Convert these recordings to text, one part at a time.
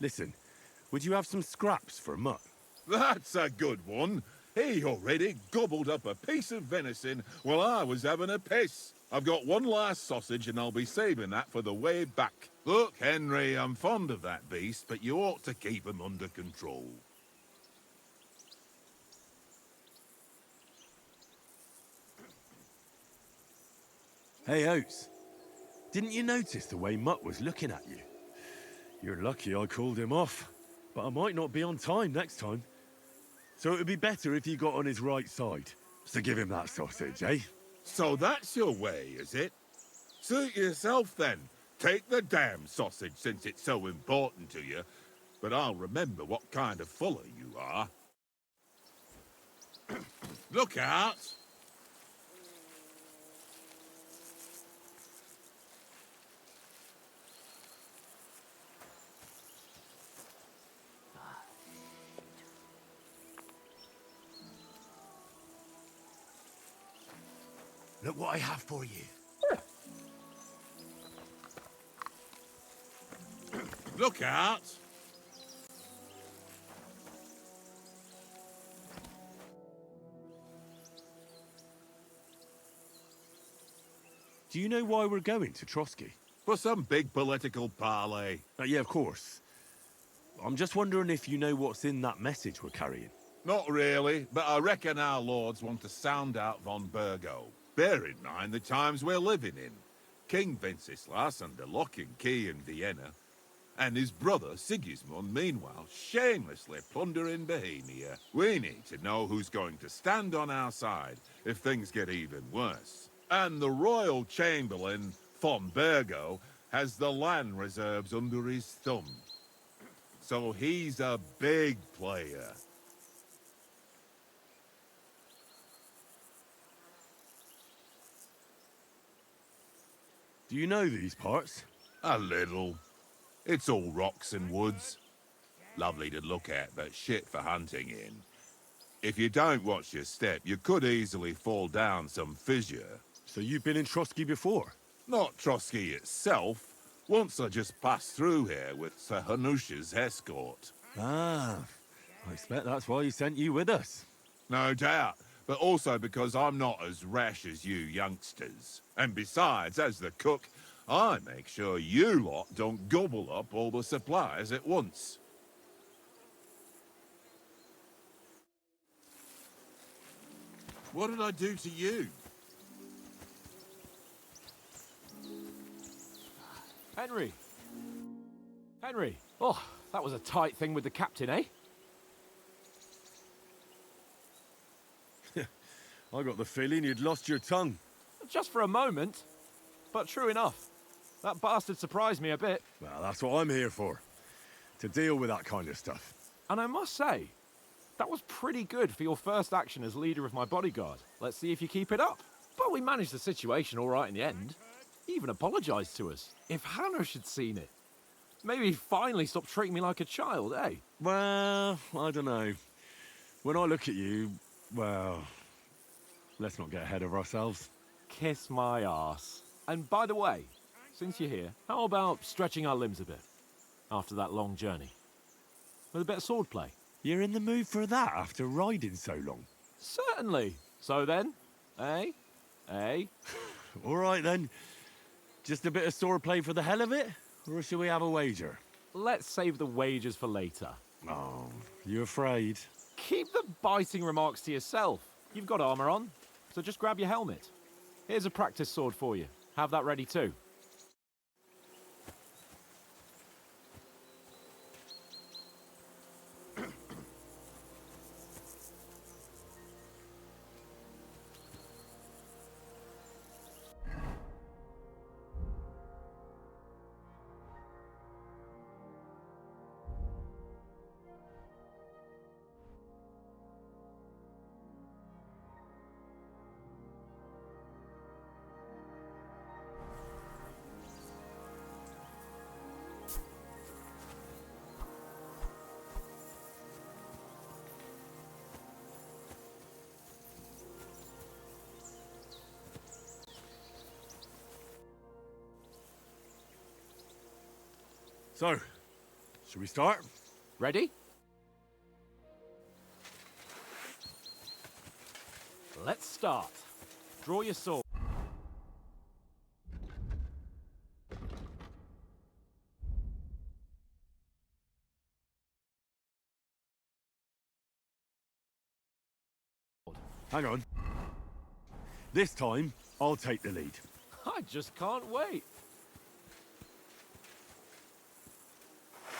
Listen, would you have some scraps for Mutt? That's a good one. He already gobbled up a piece of venison while I was having a piss. I've got one last sausage and I'll be saving that for the way back. Look, Henry, I'm fond of that beast, but you ought to keep him under control. Hey, Oates. Didn't you notice the way Mutt was looking at you? You're lucky I called him off, but I might not be on time next time. So it would be better if you got on his right side. So give him that sausage, eh? So that's your way, is it? Suit yourself then. Take the damn sausage since it's so important to you. But I'll remember what kind of fuller you are. Look out! Look what I have for you. Look out! Do you know why we're going to Trotsky? For some big political parley. Yeah, of course. I'm just wondering if you know what's in that message we're carrying. Not really, but I reckon our lords want to sound out von Burgo. Bear in mind the times we're living in. King Wenceslas under lock and key in Vienna, and his brother Sigismund, meanwhile, shamelessly plundering Bohemia. We need to know who's going to stand on our side if things get even worse. And the royal chamberlain, von Burgo, has the land reserves under his thumb. So he's a big player. Do you know these parts? A little. It's all rocks and woods. Lovely to look at, but shit for hunting in. If you don't watch your step, you could easily fall down some fissure. So you've been in Trotsky before? Not Trotsky itself. Once I just passed through here with Sir Hanusha's escort. Ah, I expect that's why he sent you with us. No doubt, but also because I'm not as rash as you youngsters. And besides, as the cook, I make sure you lot don't gobble up all the supplies at once. What did I do to you? Henry! Henry! Oh, that was a tight thing with the captain, eh? I got the feeling you'd lost your tongue. Just for a moment. But true enough. That bastard surprised me a bit. Well, that's what I'm here for. To deal with that kind of stuff. And I must say, that was pretty good for your first action as leader of my bodyguard. Let's see if you keep it up. But we managed the situation all right in the end. He even apologized to us. If Hanush had seen it. Maybe he'd finally stop treating me like a child, eh? Well, I don't know. When I look at you, well, let's not get ahead of ourselves. Kiss my arse. And by the way, since you're here, how about stretching our limbs a bit? After that long journey. With a bit of swordplay. You're in the mood for that after riding so long? Certainly. So then, eh? Eh? All right then. Just a bit of swordplay for the hell of it? Or shall we have a wager? Let's save the wagers for later. Oh, you afraid? Keep the biting remarks to yourself. You've got armor on, so just grab your helmet. Here's a practice sword for you. Have that ready too. So, Should we start? Ready? Let's start. Draw your sword. Hang on. This time, I'll take the lead. I just can't wait.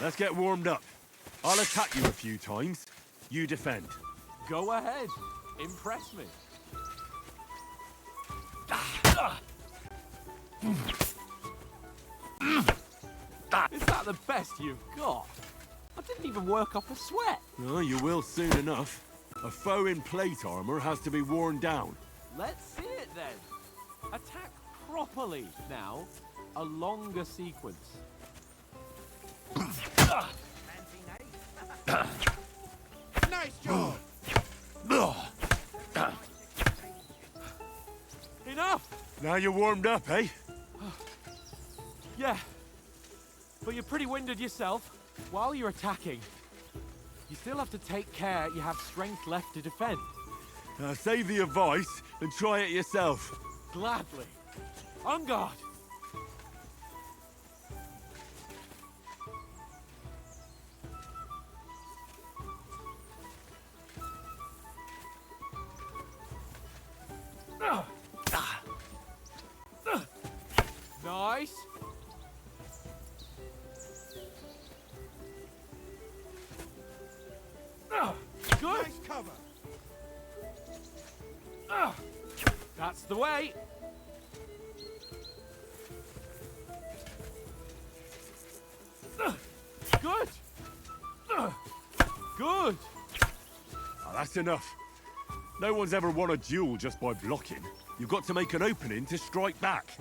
Let's get warmed up. I'll attack you a few times. You defend. Go ahead. Impress me. Is that the best you've got? I didn't even work up a sweat. Oh, you will soon enough. A foe in plate armor has to be worn down. Let's see it then. Attack properly now. A longer sequence. Nice job! Enough! Now you're warmed up, eh? Yeah. But you're pretty winded yourself. While you're attacking, you still have to take care you have strength left to defend. Save the advice and try it yourself. Gladly. On guard. Nice. Good. Nice cover! That's the way. Good. Good. Oh, that's enough. No one's ever won a duel just by blocking. You've got to make an opening to strike back.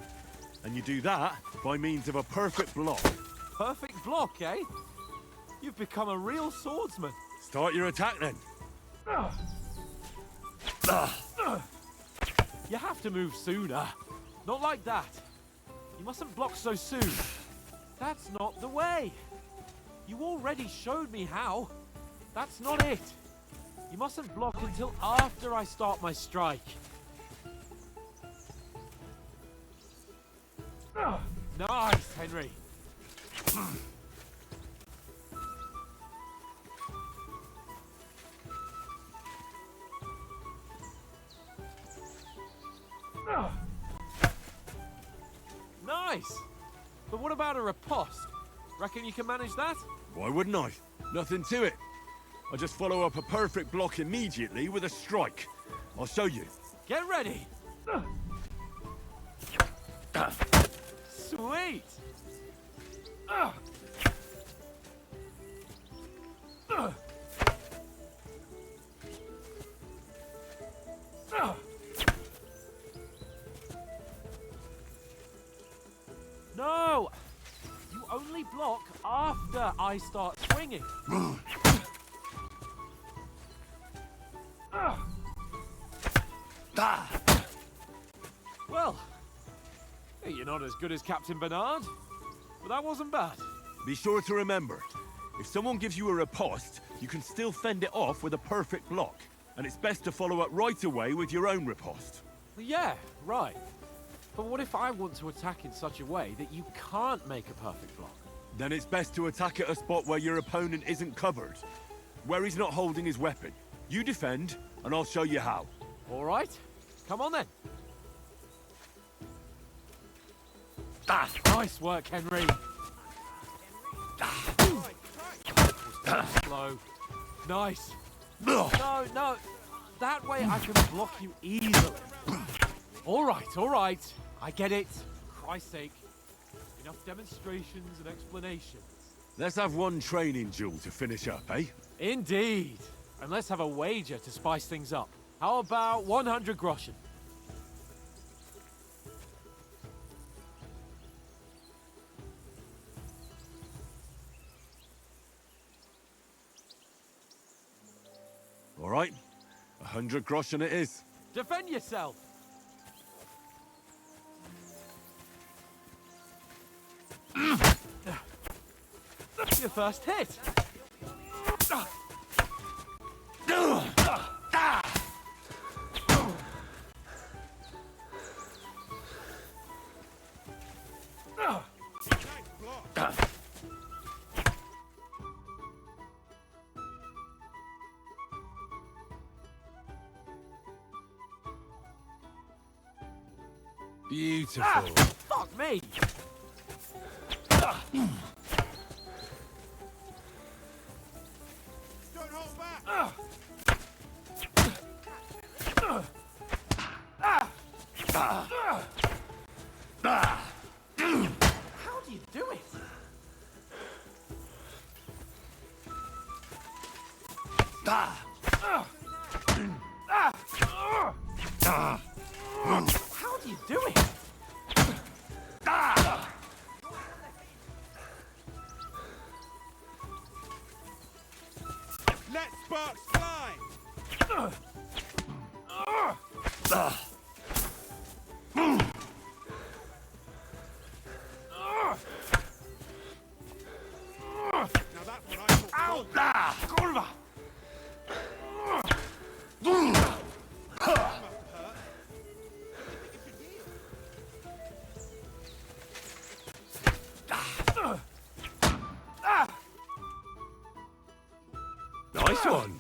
And you do that by means of a perfect block. Perfect block, eh? You've become a real swordsman. Start your attack then. You have to move sooner. Not like that. You mustn't block so soon. That's not the way. You already showed me how. That's not it. You mustn't block until after I start my strike. Nice, Henry. Nice. But what about a riposte? Reckon you can manage that? Why wouldn't I? Nothing to it. I just follow up a perfect block immediately with a strike. I'll show you. Get ready. Sweet. No! You only block after I start swinging. Well, you're not as good as Captain Bernard, but that wasn't bad. Be sure to remember, if someone gives you a riposte, you can still fend it off with a perfect block. And it's best to follow up right away with your own riposte. Yeah, right. But what if I want to attack in such a way that you can't make a perfect block? Then it's best to attack at a spot where your opponent isn't covered, where he's not holding his weapon. You defend, and I'll show you how. All right, come on then. Nice work, Henry. Slow. Nice. No, that way I can block you easily. All right. I get it. Christ's sake. Enough demonstrations and explanations. Let's have one training duel to finish up, eh? Indeed. And let's have a wager to spice things up. How about 100 groschen? All right. 100 groschen it is. Defend yourself. your first hit. Beautiful. Fuck me! Don't hold back! How do you do it? How do you do it? Let sparks fly! Now that's what I call... Kurwa! Nice one.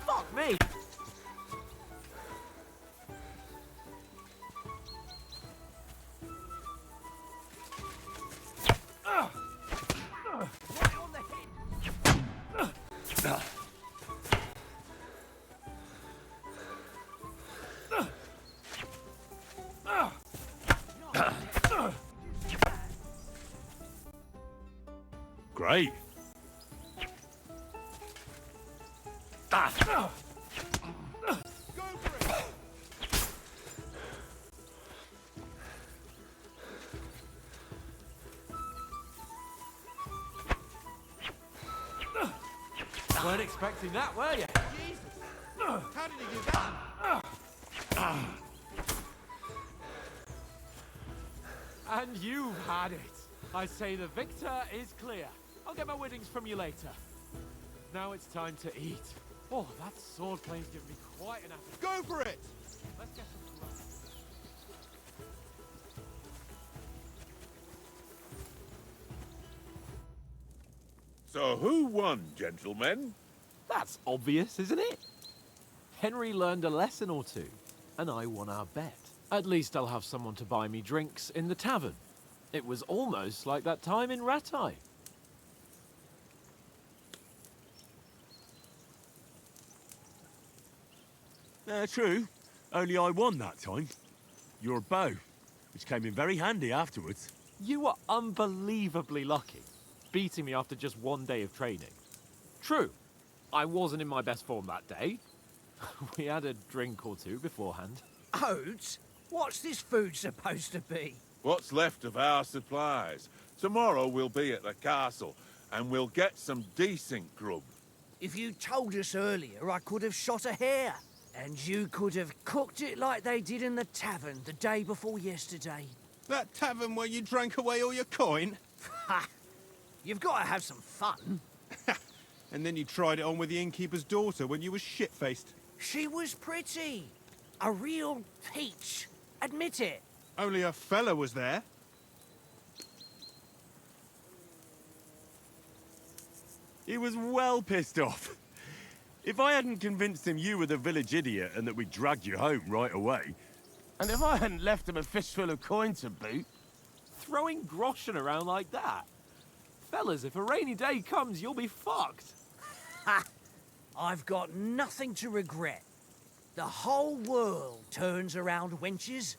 Fuck me! Great. Go for it! Weren't expecting that, were you? Jesus! How did he do that? And you've had it. I say the victor is clear. I'll get my winnings from you later. Now it's time to eat. Oh, that swordplay's given me quite an appetite. Go for it! Let's get some grub. So who won, gentlemen? That's obvious, isn't it? Henry learned a lesson or two, and I won our bet. At least I'll have someone to buy me drinks in the tavern. It was almost like that time in Rattay. True. Only I won that time. Your bow, which came in very handy afterwards. You were unbelievably lucky, beating me after just one day of training. True, I wasn't in my best form that day. We had a drink or two beforehand. Oats? What's this food supposed to be? What's left of our supplies. Tomorrow we'll be at the castle, and we'll get some decent grub. If you told us earlier, I could have shot a hare. And you could have cooked it like they did in the tavern the day before yesterday. That tavern where you drank away all your coin? Ha! You've got to have some fun. And then you tried it on with the innkeeper's daughter when you were shit-faced. She was pretty. A real peach. Admit it. Only a fella was there. He was well pissed off. If I hadn't convinced him you were the village idiot and that we dragged you home right away, And if I hadn't left him a fistful of coin to boot, Throwing groschen around like that? Fellas, if a rainy day comes, you'll be fucked. Ha! I've got nothing to regret. The whole world turns around wenches.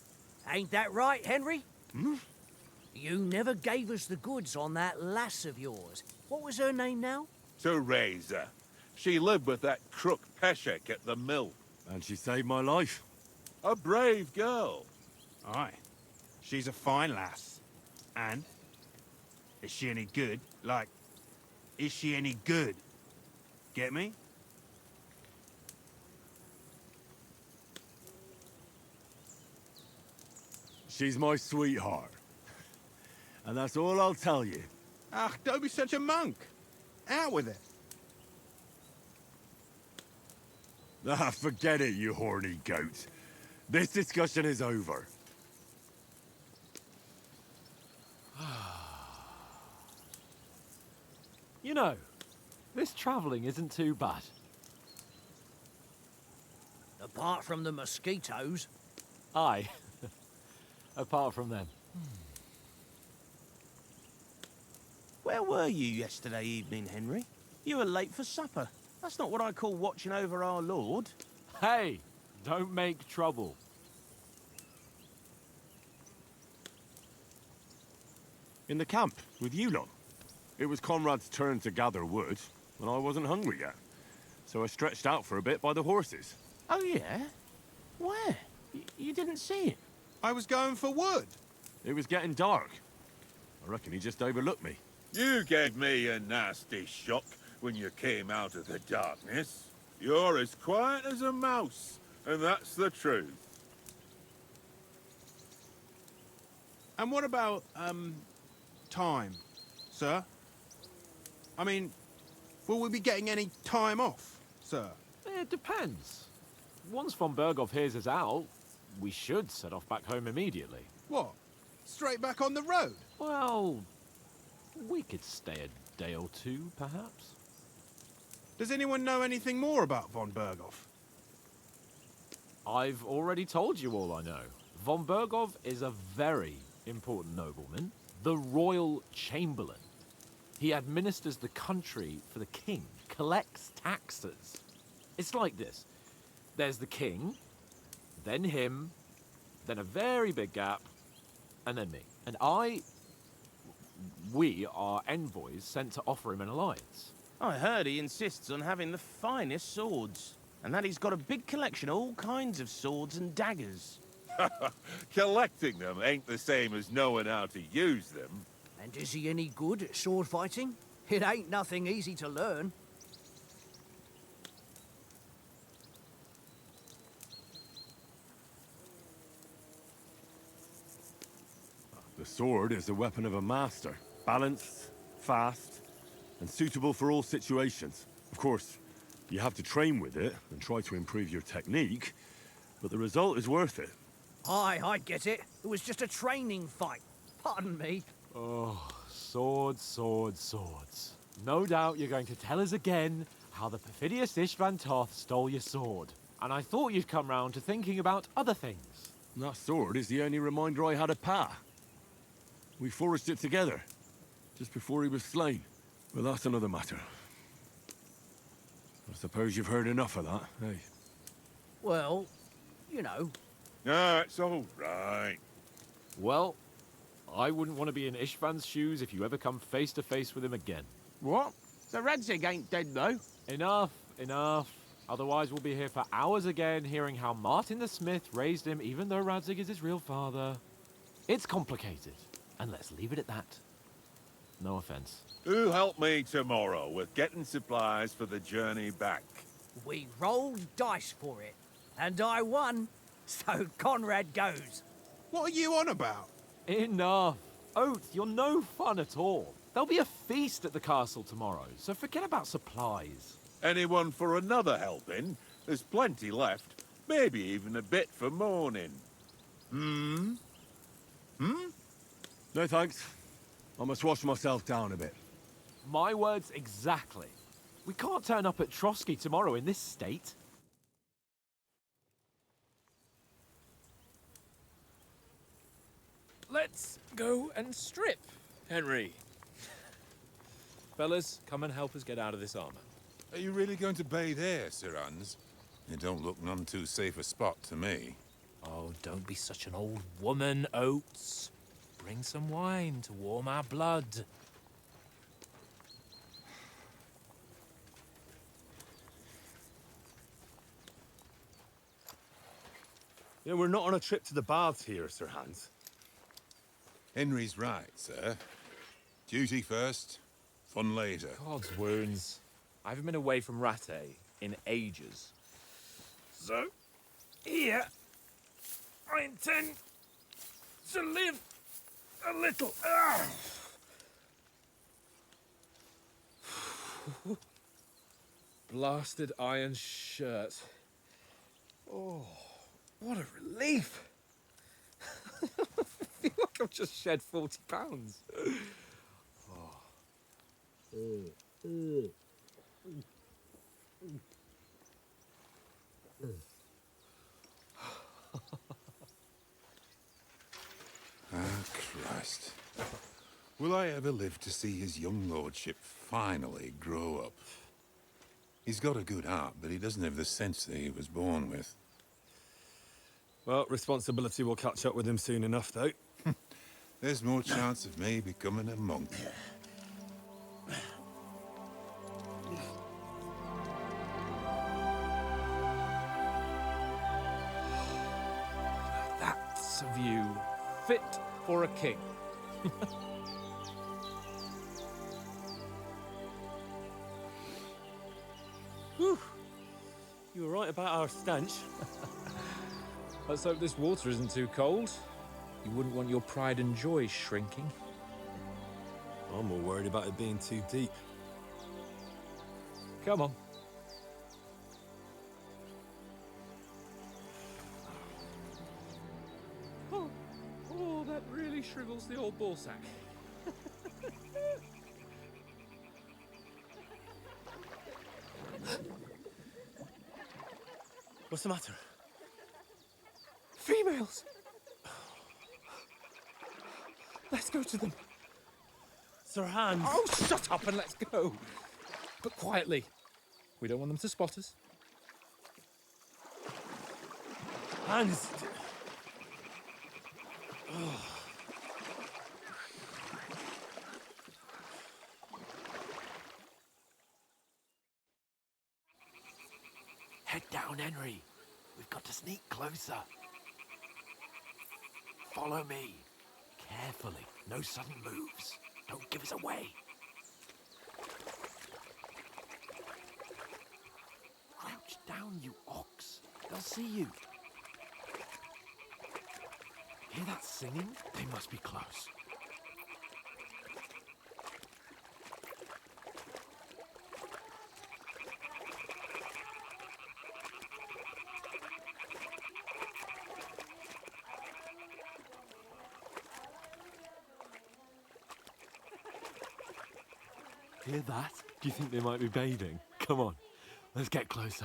Ain't that right, Henry? Hmm? You never gave us the goods on that lass of yours. What was her name now? Teresa. She lived with that crook Peshek at the mill. and she saved my life. A brave girl. Aye. She's a fine lass. And? Is she any good? Like, is she any good? Get me? She's my sweetheart. And that's all I'll tell you. Ah, don't be such a monk. Out with it. Ah, forget it, you horny goat. This discussion is over. You know, this travelling isn't too bad. Apart from the mosquitoes. Aye. Apart from them. Where were you yesterday evening, Henry? You were late for supper. That's not what I call watching over our Lord. Hey, don't make trouble. In the camp, with you lot. It was Conrad's turn to gather wood, and I wasn't hungry yet. So I stretched out for a bit by the horses. Oh, yeah? Where? You didn't see it? I was going for wood. It was getting dark. I reckon he just overlooked me. You gave me a nasty shock when you came out of the darkness. You're as quiet as a mouse, and that's the truth. And what about, time, sir? I mean, will we be getting any time off, sir? It depends. Once von Berghoff hears us out, we should set off back home immediately. What? Straight back on the road? Well, we could stay a day or two, perhaps. Does anyone know anything more about von Berghoff? I've already told you all I know. Von Berghoff is a very important nobleman, the royal chamberlain. He administers the country for the king, collects taxes. It's like this. There's the king, then him, then a very big gap, and then me. And we are envoys sent to offer him an alliance. I heard he insists on having the finest swords, and that he's got a big collection of all kinds of swords and daggers. Collecting them ain't the same as knowing how to use them. And is he any good at sword fighting? It ain't nothing easy to learn. The sword is the weapon of a master. Balanced, fast, and suitable for all situations. Of course, you have to train with it and try to improve your technique, but the result is worth it. Aye, I get it. It was just a training fight. Pardon me. Oh, swords, swords, swords. No doubt you're going to tell us again how the perfidious Ishvan Toth stole your sword. And I thought you'd come round to thinking about other things. That sword is the only reminder I had of Pa. We forged it together, just before he was slain. But that's another matter. I suppose you've heard enough of that, eh? Well, you know. No, it's all right. Well, I wouldn't want to be in Ishvan's shoes if you ever come face to face with him again. What? The Radzig ain't dead, though. Enough, enough. Otherwise we'll be here for hours again hearing how Martin the Smith raised him even though Radzig is his real father. It's complicated, and let's leave it at that. No offense. Who'll help me tomorrow with getting supplies for the journey back? We rolled dice for it, and I won. So Conrad goes. What are you on about? Enough. Oath, you're no fun at all. There'll be a feast at the castle tomorrow, so forget about supplies. Anyone for another helping? There's plenty left. Maybe even a bit for morning. No thanks. I must wash myself down a bit. My words exactly. We can't turn up at Trotsky tomorrow in this state. Let's go and strip, Henry. Fellas, come and help us get out of this armor. Are you really going to bathe here, Sir Hans? It don't look none too safe a spot to me. Oh, don't be such an old woman, Oates. Bring some wine to warm our blood. Yeah, we're not on a trip to the baths here, Sir Hans. Henry's right, sir. Duty first, fun later. God's wounds. I haven't been away from Rattay in ages. So, here, I intend to live a little. Blasted iron shirt. Oh, what a relief! I feel like I've just shed 40 pounds. Ah, Christ. Will I ever live to see his young lordship finally grow up? He's got a good heart, but he doesn't have the sense that he was born with. Well, responsibility will catch up with him soon enough, though. There's more chance of me becoming a monk. That's a view fit for a king. Whew. You were right about our stench. Let's hope this water isn't too cold. You wouldn't want your pride and joy shrinking. I'm more worried about it being too deep. Come on. Oh, that really shrivels the old ball sack. What's the matter? Females! Let's go to them. Sir Hans! Oh, shut up and let's go. But quietly. We don't want them to spot us. Hans! Head down, Henry. We've got to sneak closer. Follow me. Carefully. No sudden moves. Don't give us away. Crouch down, you ox. They'll see you. Hear that singing? They must be close. Hear that? Do you think they might be bathing? Come on, let's get closer.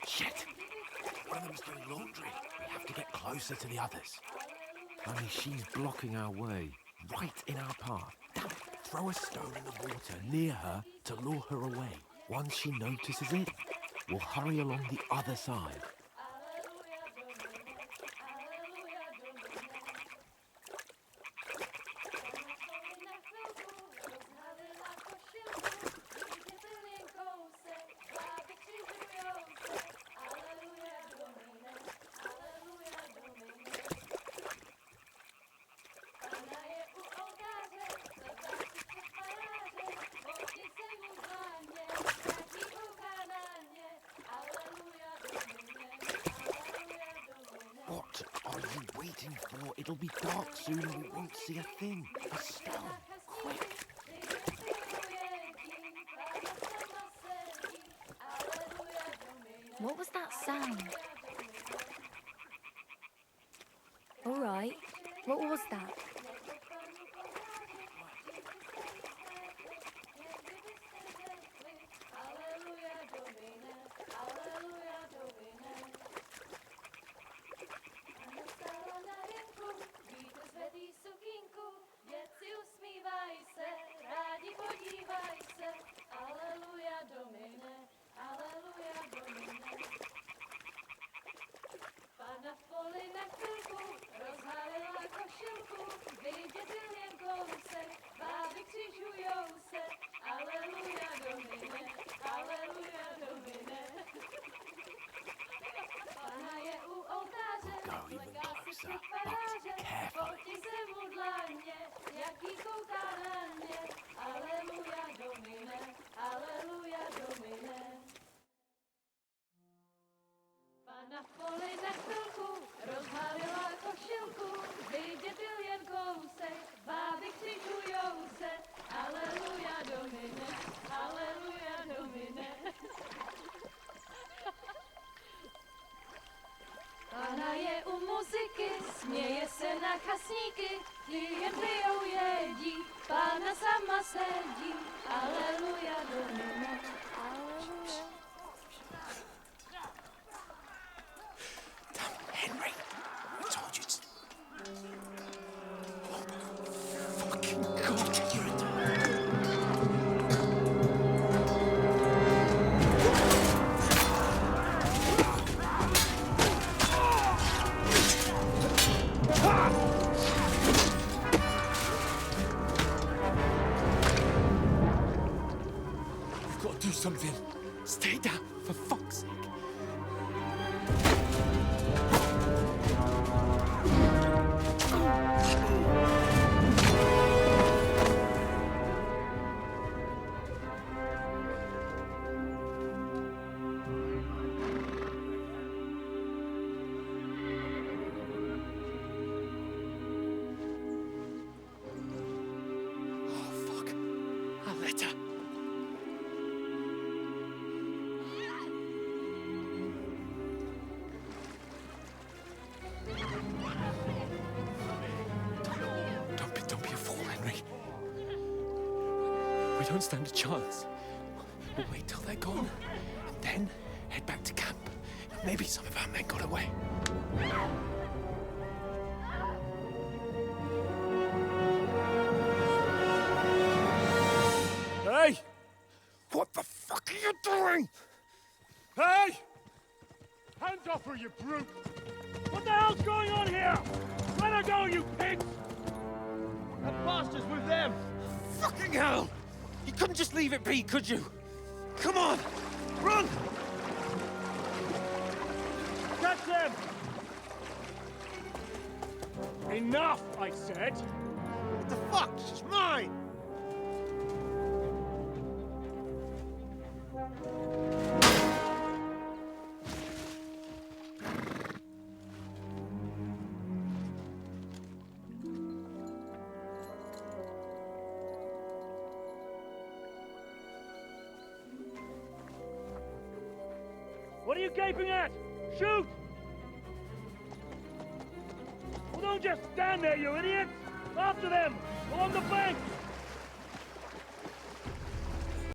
Shit! One of them's doing laundry. We have to get closer to the others. Only she's blocking our way, right in our path. Damn it. Throw a stone in the water near her to lure her away. Once she notices it, we'll hurry along the other side. What are you waiting for? It'll be dark soon and we won't see a thing. A stone. Quick. What was that sound? All right. What was that? Go even closer, but carefully. Jaký kouká na mě, aleluja, Domine, aleluja. na poli na chvilku, rozhalila košilku, vidět byl jen kousek, báby křičujou se, aleluja domine, aleluja domine. Pána je u muziky, směje se na chasníky, ty jen pijou jedí, Pána sama sedí, aleluja domine, aleluja. Henry, I told you to... Oh, fucking God, you're a... You've got to do something. Stay down, for fuck's sake. Don't be a fool, Henry. We don't stand a chance. We'll wait till they're gone, and then head back to camp. Maybe some of our men got away. Hey! What the fuck are you doing? Hey! Hands off her, you brute! What the hell's going on here? Let her go, you pigs! That bastard's with them! Fucking hell! You couldn't just leave it be, could you? Come on! Run! Catch them! Enough, I said! What the fuck? She's mine! What are you gaping at? Shoot! Well, don't just stand there, you idiots! After them! Along the bank!